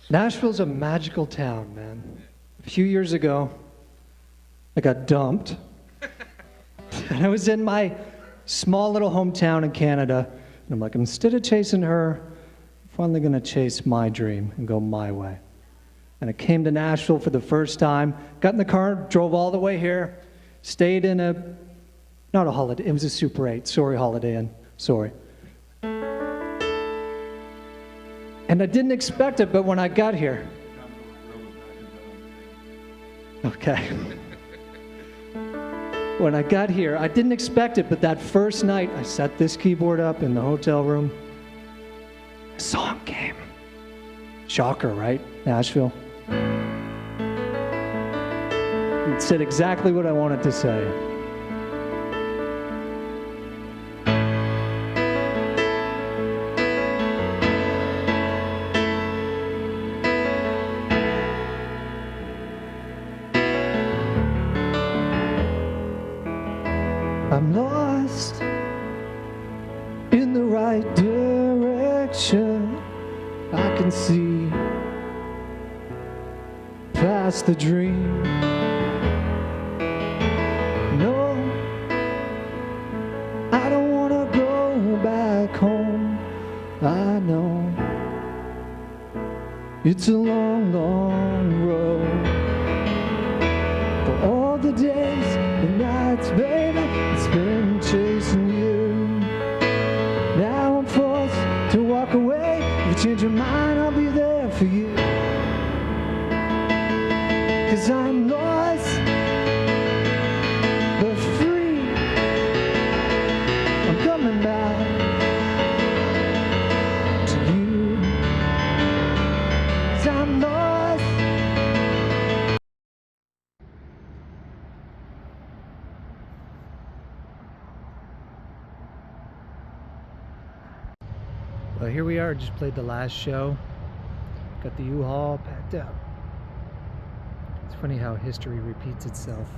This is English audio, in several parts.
Nashville's a magical town, man. A few years ago, I got dumped. And I was in my small little hometown in Canada. And I'm like, instead of chasing her, I'm finally going to chase my dream and go my way. And I came to Nashville for the first time, got in the car, drove all the way here, stayed in not a Holiday, it was a Super 8, sorry, Holiday Inn, sorry. And I didn't expect it, but when I got here, okay. When I got here, I didn't expect it, but that first night, I set this keyboard up in the hotel room. A song came. Shocker, right? Nashville. It said exactly what I wanted to say. I'm lost in the right direction. I can see past the dream. No, I don't want to go back home. I know it's a long, long road. For all the days and nights, baby, it's been chasing you. Now I'm forced to walk away. If you change your mind, I'll be there for you. 'Cause I'm lost, but free. I'm coming back to you. 'Cause I'm lost. Well, here we are, just played the last show. Got the U-Haul packed up. It's funny how history repeats itself.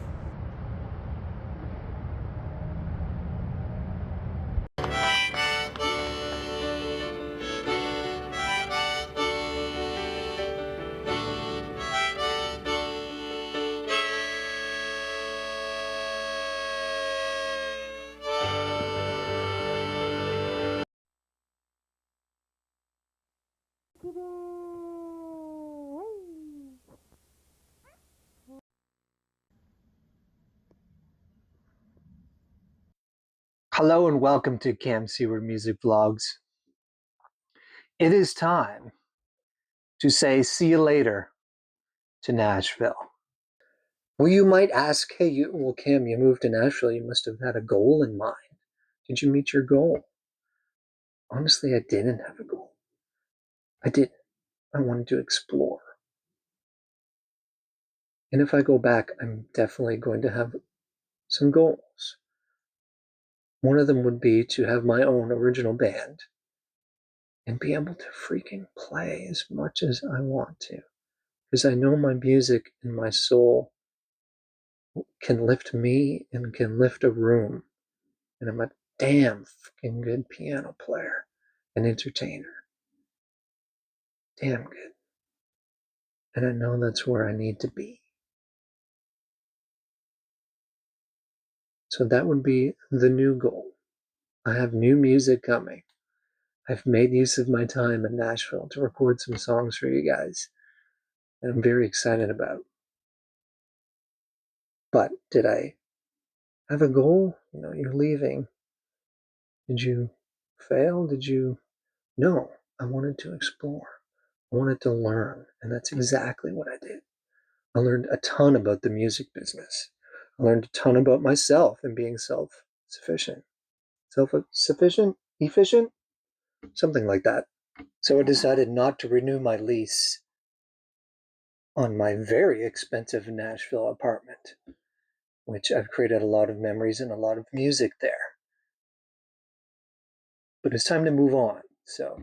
Hello and welcome to Seaward Music Vlogs. It is time to say see you later to Nashville. Well, you might ask, hey, Cam, you moved to Nashville. You must have had a goal in mind. Did you meet your goal? Honestly, I didn't have a goal. I didn't. I wanted to explore. And if I go back, I'm definitely going to have some goals. One of them would be to have my own original band and be able to freaking play as much as I want to. Because I know my music and my soul can lift me and can lift a room. And I'm a damn fucking good piano player and entertainer. Damn good. And I know that's where I need to be. So that would be the new goal. I have new music coming. I've made use of my time in Nashville to record some songs for you guys that I'm very excited about. But did I have a goal? You're leaving. Did you fail? No, I wanted to explore. I wanted to learn, and that's exactly what I did. I learned a ton about the music business. I learned a ton about myself and being self-sufficient. Self-sufficient? Efficient? Something like that. So I decided not to renew my lease on my very expensive Nashville apartment, which I've created a lot of memories and a lot of music there. But it's time to move on. So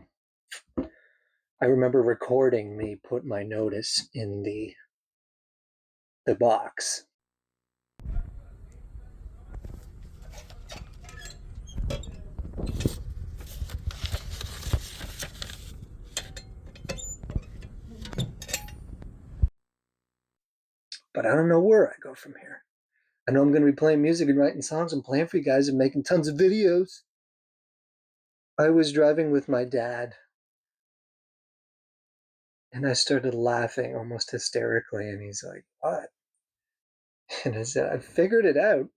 I remember recording me put my notice in the box. but I don't know where I go from here. I know I'm going to be playing music and writing songs and playing for you guys and making tons of videos. I was driving with my dad, and I started laughing almost hysterically, and he's like, "What?" And I said, "I figured it out,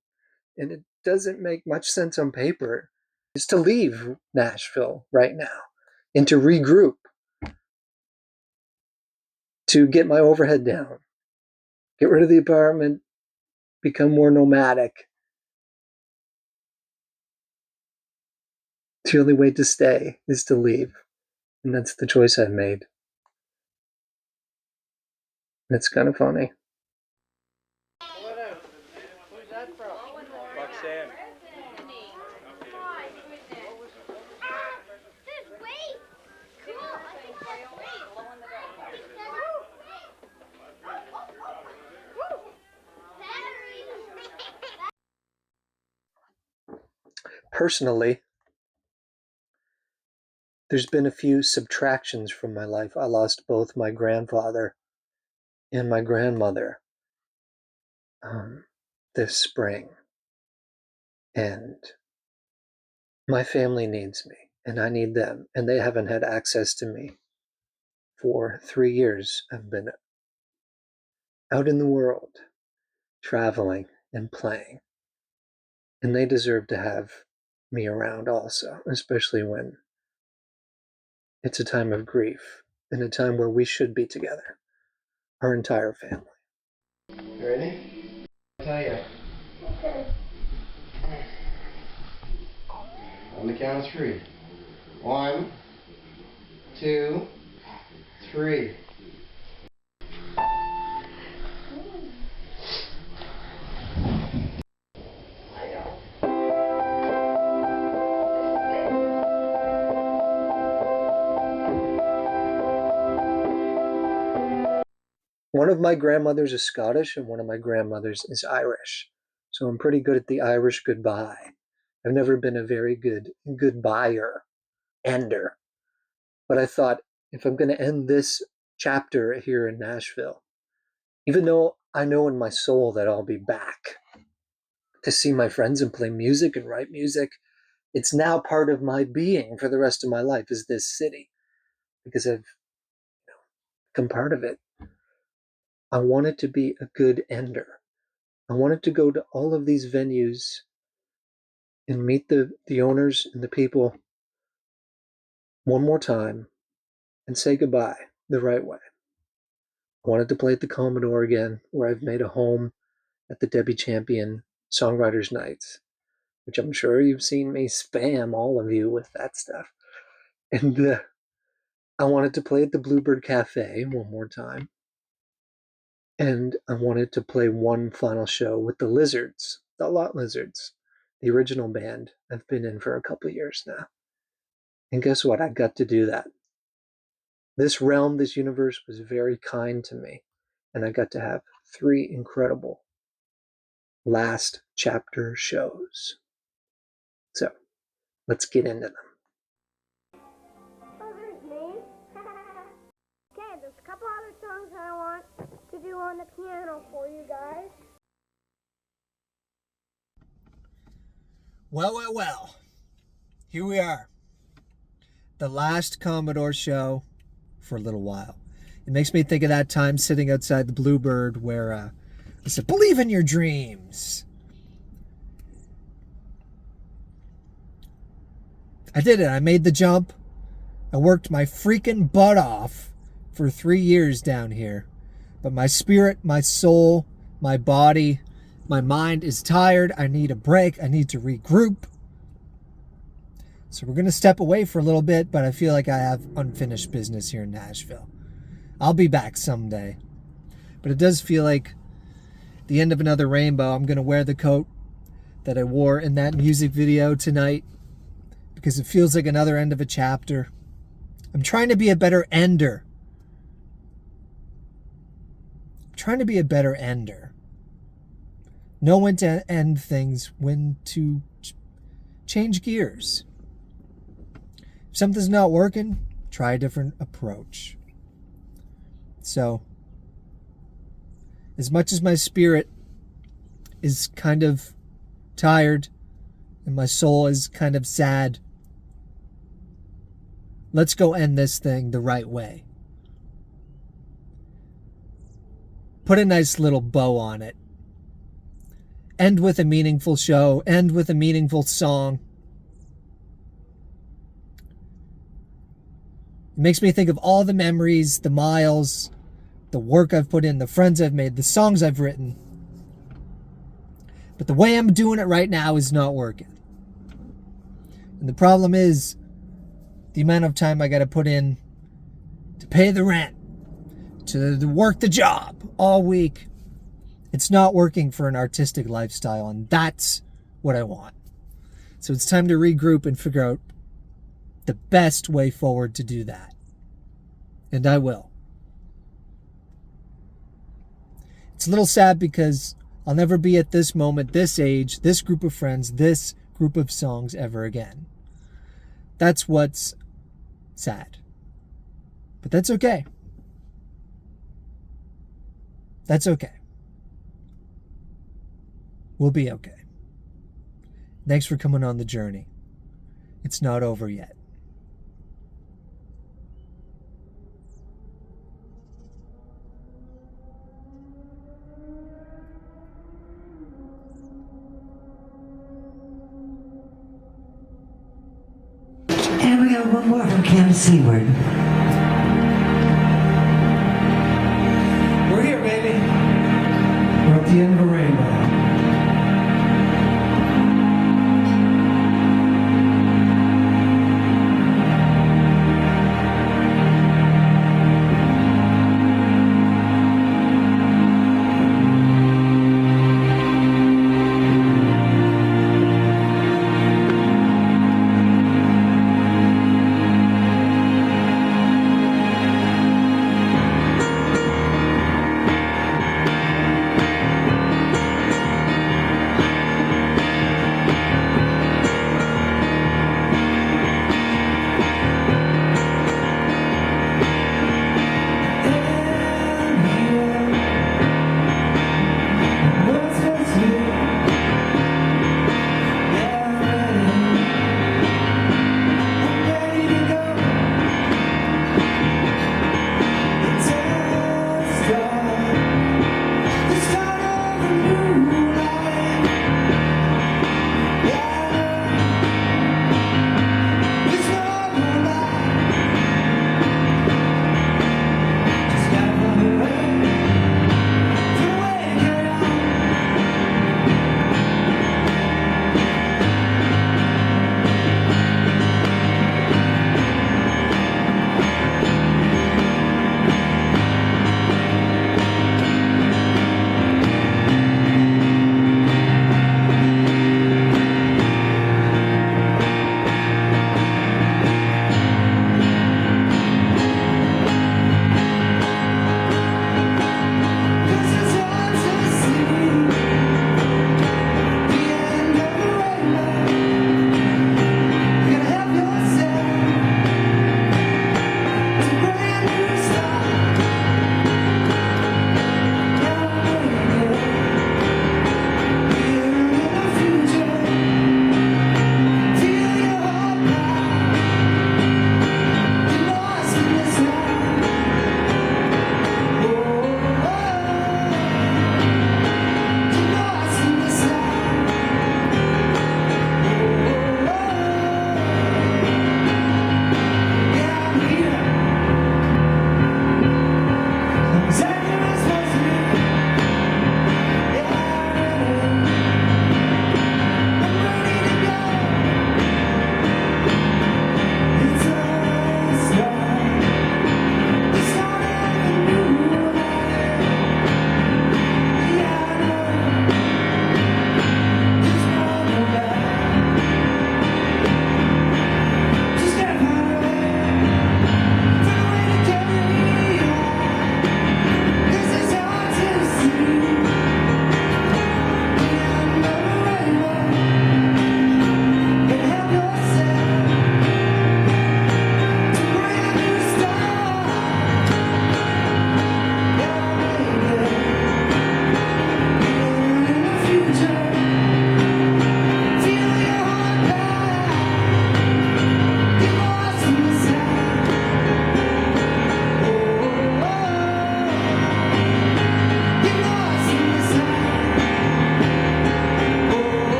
and it doesn't make much sense on paper. It's to leave Nashville right now and to regroup, to get my overhead down, get rid of the apartment, become more nomadic. The only way to stay is to leave. And that's the choice I made." And it's kind of funny. Who's that from? Roxanne. Personally, there's been a few subtractions from my life. I lost both my grandfather and my grandmother this spring. And my family needs me, and I need them, and they haven't had access to me for 3 years. I've been out in the world, traveling and playing, and they deserve to have me around also, especially when it's a time of grief and a time where we should be together, our entire family. You ready? I'll tell you. Okay. On the count of 3. 1, 2, 3. One of my grandmothers is Scottish and one of my grandmothers is Irish. So I'm pretty good at the Irish goodbye. I've never been a very good goodbyer, ender. But I thought, if I'm going to end this chapter here in Nashville, even though I know in my soul that I'll be back to see my friends and play music and write music, it's now part of my being for the rest of my life is this city, because I've become part of it. I want it to be a good ender. I wanted to go to all of these venues and meet the owners and the people one more time and say goodbye the right way. I wanted to play at the Commodore again, where I've made a home at the Debbie Champion Songwriters Nights, which I'm sure you've seen me spam all of you with that stuff. And I wanted to play at the Bluebird Cafe one more time. And I wanted to play one final show with the Lizards, the Lot Lizards, the original band I've been in for a couple years now. And guess what? I got to do that. This realm, this universe was very kind to me. And I got to have 3 incredible last chapter shows. So let's get into them. Oh, there's me. Okay, there's a couple other songs I want to do on the piano for you guys. Well. Here we are. The last Commodore show for a little while. It makes me think of that time sitting outside the Bluebird where I said, "Believe in your dreams." I did it. I made the jump. I worked my freaking butt off for 3 years down here. But my spirit, my soul, my body, my mind is tired. I need a break. I need to regroup. So we're going to step away for a little bit, but I feel like I have unfinished business here in Nashville. I'll be back someday. But it does feel like the end of another rainbow. I'm going to wear the coat that I wore in that music video tonight because it feels like another end of a chapter. I'm trying to be a better ender. I'm trying to be a better ender. Know when to end things, when to change gears. If something's not working, try a different approach. So, As much as my spirit is kind of tired and my soul is kind of sad, let's go end this thing the right way. Put a nice little bow on it. End with a meaningful show. End with a meaningful song. It makes me think of all the memories, the miles, the work I've put in, the friends I've made, the songs I've written. But the way I'm doing it right now is not working. And the problem is the amount of time I got to put in to pay the rent, to work the job all week. It's not working for an artistic lifestyle, and that's what I want. So it's time to regroup and figure out the best way forward to do that. And I will. It's a little sad because I'll never be at this moment, this age, this group of friends, this group of songs ever again. That's what's sad. But that's okay. That's okay. We'll be okay. Thanks for coming on the journey. It's not over yet. And we got one more from Camp Seaward. We're here, baby. We're at the end of a rainbow.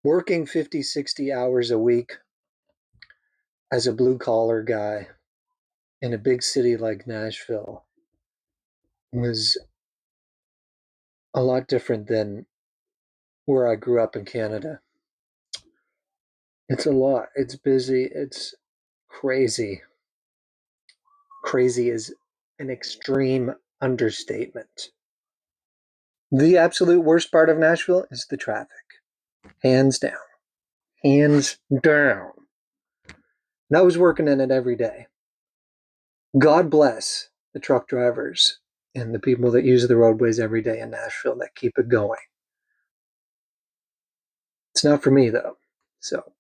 working 50, 60 hours a week as a blue collar guy in a big city like Nashville was a lot different than where I grew up in Canada. It's a lot. It's busy. It's crazy. Crazy is an extreme understatement. The absolute worst part of Nashville is the traffic. Hands down. Hands down. And I was working in it every day. God bless the truck drivers and the people that use the roadways every day in Nashville that keep it going. It's not for me, though. So.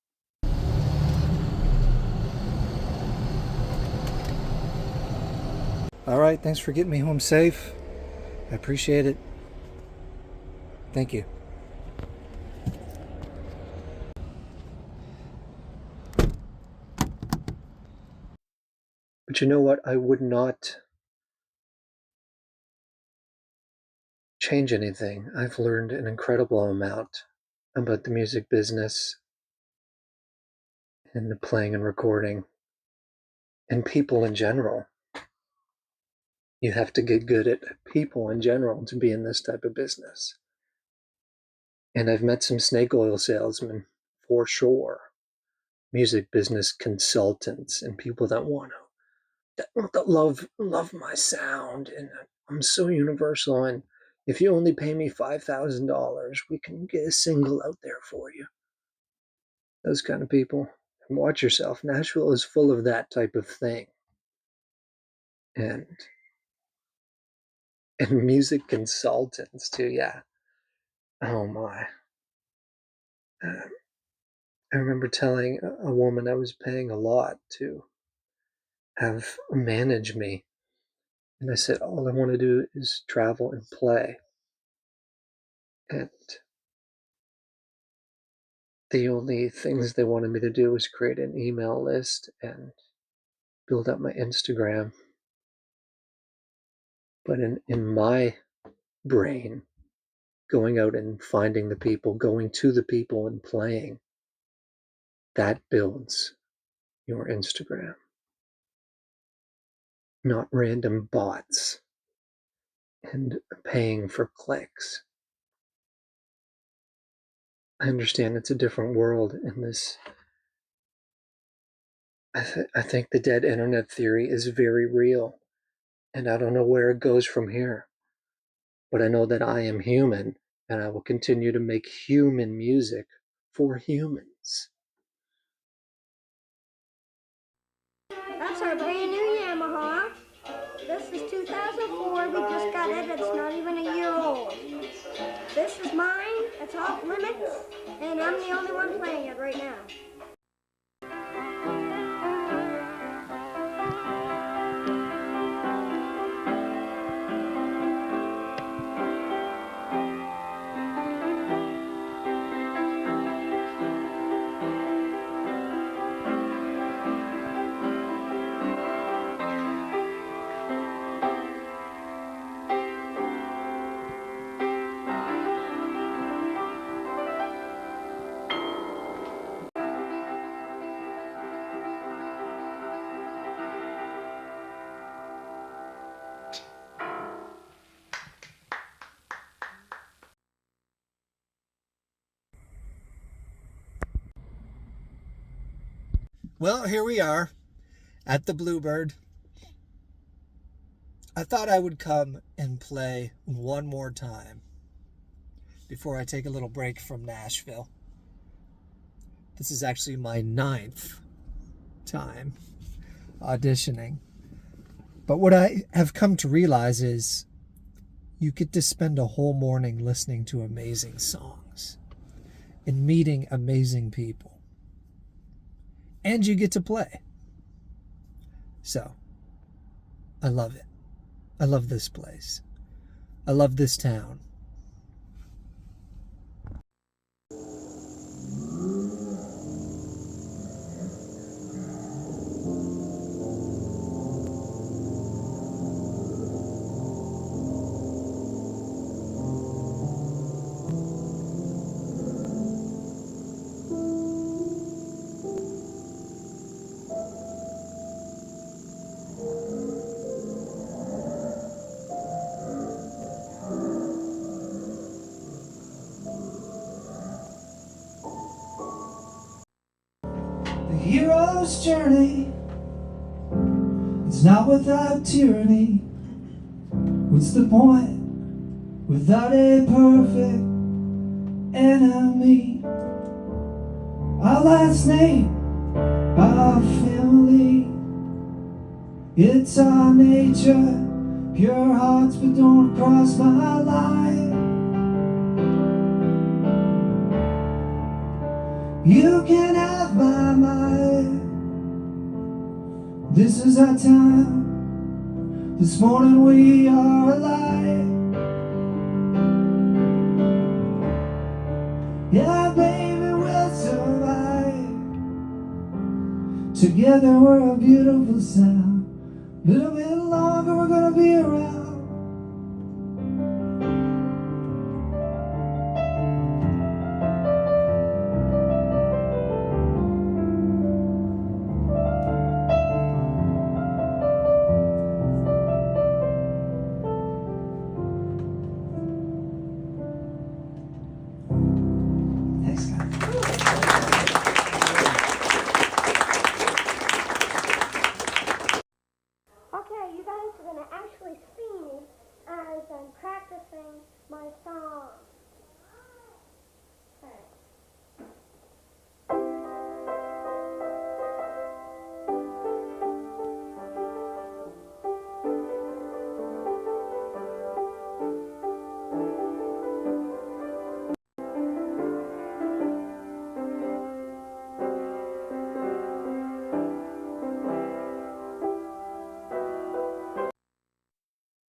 All right, thanks for getting me home safe. I appreciate it. Thank you. But you know what? I would not change anything. I've learned an incredible amount about the music business and the playing and recording and people in general. You have to get good at people in general to be in this type of business. And I've met some snake oil salesmen for sure, music business consultants and people that love my sound, and I'm so universal, and if you only pay me $5,000, we can get a single out there for you. Those kind of people. And watch yourself. Nashville is full of that type of thing. And music consultants too, yeah. Oh my. I remember telling a woman I was paying a lot to have manage me. And I said, all I want to do is travel and play. And the only things they wanted me to do was create an email list and build up my Instagram. But in my brain, going out and finding the people, going to the people and playing, that builds your Instagram. Not random bots and paying for clicks. I understand it's a different world in this. I think the dead internet theory is very real, and I don't know where it goes from here. But I know that I am human, and I will continue to make human music for humans. That's our brand new Yamaha. This is 2004. We just got it. It's not even a year old. This is mine. It's off limits, and I'm the only one playing it right now. Well, here we are at the Bluebird. I thought I would come and play one more time before I take a little break from Nashville. This is actually my 9th time auditioning. But what I have come to realize is you get to spend a whole morning listening to amazing songs and meeting amazing people. And you get to play. So, I love it. I love this place. I love this town. The hero's journey, it's not without tyranny. What's the point without a perfect enemy? Our last name, our family, it's our nature. Pure hearts, but don't cross my line. You can have my mind. This is our time. This morning we are alive. Yeah, baby, we'll survive. Together we're a beautiful sound. A little bit longer we're gonna be around. Thanks, guys. Okay, you guys are going to actually see me as I'm practicing my song. Okay.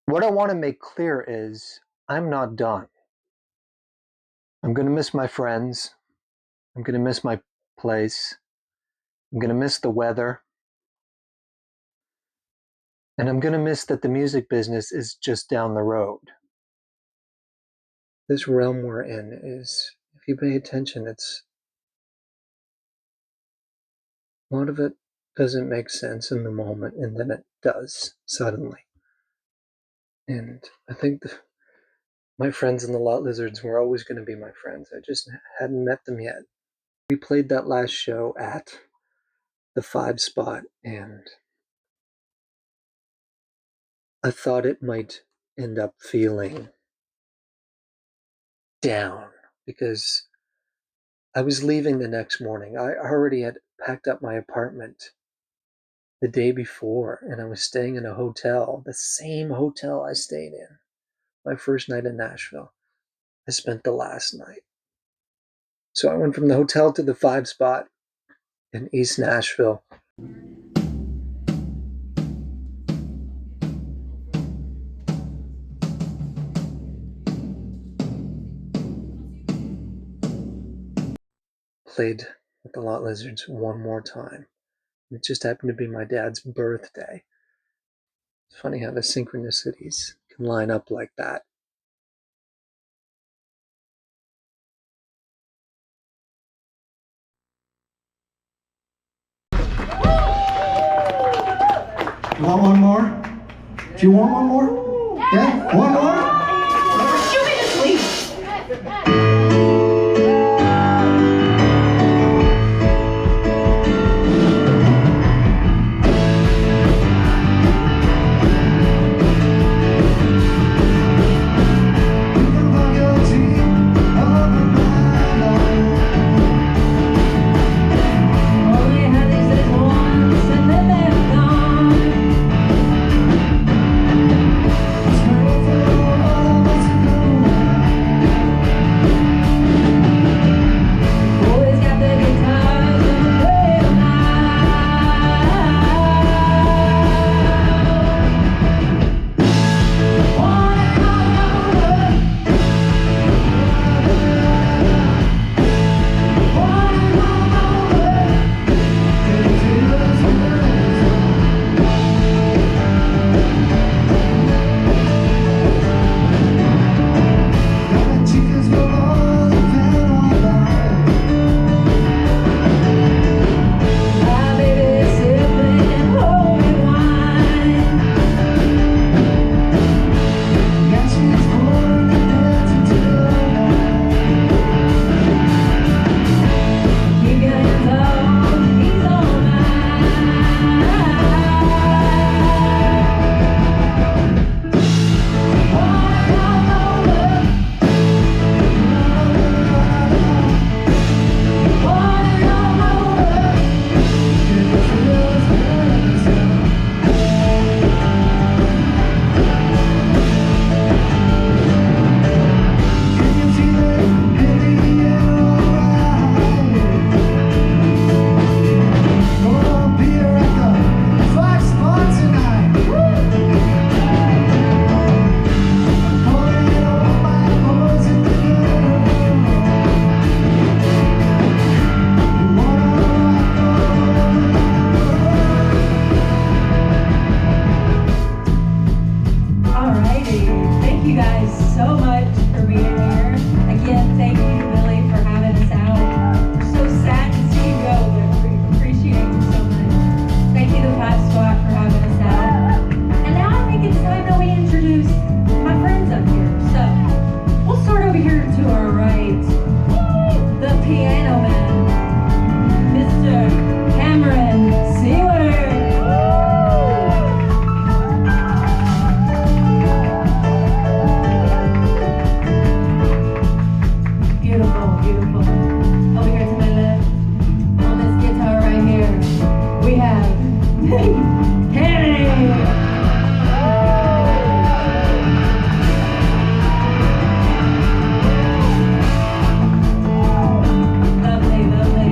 What I want to make clear is I'm not done. I'm going to miss my friends. I'm going to miss my place. I'm going to miss the weather. And I'm going to miss that the music business is just down the road. This realm we're in is, if you pay attention, it's a lot of it doesn't make sense in the moment, and then it does suddenly. And I think my friends in the Lot Lizards were always going to be my friends. I just hadn't met them yet. We played that last show at the 5 spot, and I thought it might end up feeling down because I was leaving the next morning. I already had packed up my apartment the day before, and I was staying in a hotel, the same hotel I stayed in my first night in Nashville. I spent the last night. So I went from the hotel to the 5 spot in East Nashville. Played with the Lot Lizards one more time. It just happened to be my dad's birthday. It's funny how the synchronicities can line up like that. You want one more? Do you want one more? Yeah? One more? Shoot me to sleep. Oh, Lovely, lovely.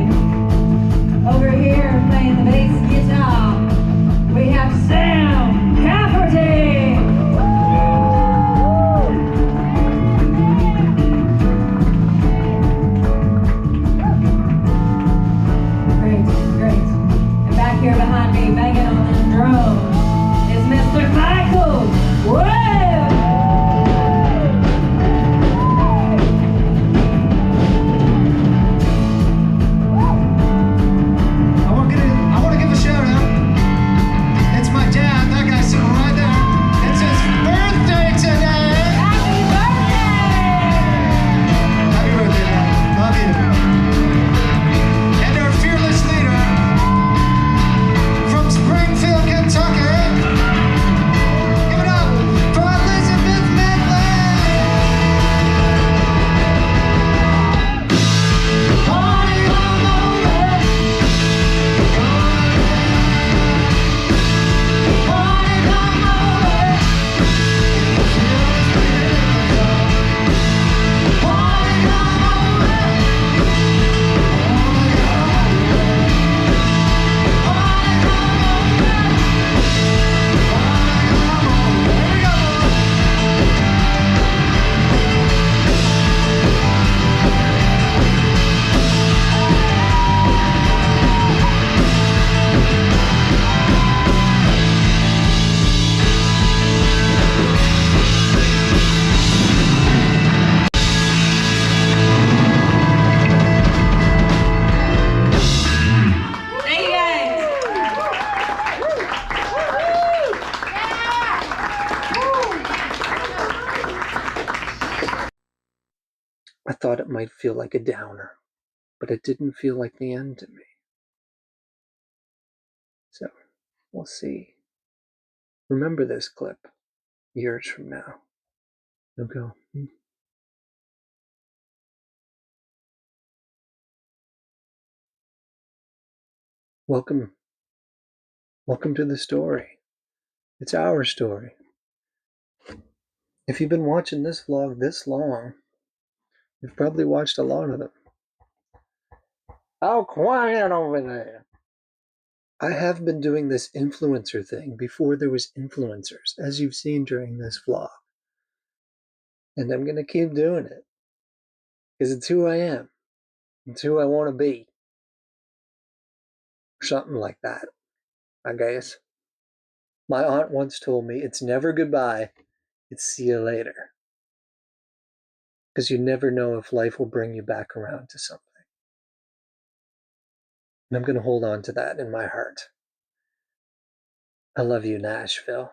Over here playing the bass guitar, we have Sam Cafferty. Great, great. And back here behind me, banging on the drums, is Mr. Michael Webb. I want to give a shout out. It's my dad, that guy sitting right there. It's his birthday today. Happy birthday, Dad. Love you. And our fearless leader from Springfield, Kentucky. Give it up for Elizabeth Medley. Party on over. Thank you guys. I thought it might feel like a downer, but it didn't feel like the end to me. So, we'll see. Remember this clip years from now. You'll go, Welcome. Welcome to the story. It's our story. If you've been watching this vlog this long, you've probably watched a lot of them. How quiet over there. I have been doing this influencer thing before there was influencers, as you've seen during this vlog. And I'm going to keep doing it. Because it's who I am. It's who I want to be. Or something like that, I guess. My aunt once told me, it's never goodbye, it's see you later. Because you never know if life will bring you back around to something. And I'm going to hold on to that in my heart. I love you, Nashville.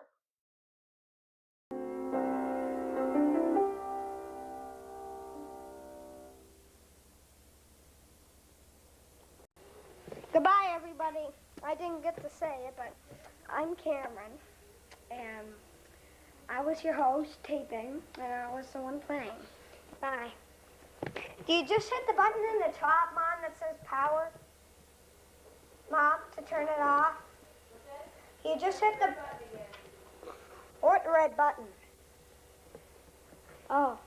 Goodbye, everybody. I didn't get to say it, but I'm Cameron, and I was your host taping, and I was the one playing. Bye. Do you just hit the button in the top, Mom, that says power? Mom, to turn it off? You just hit the... Or the red button. Oh.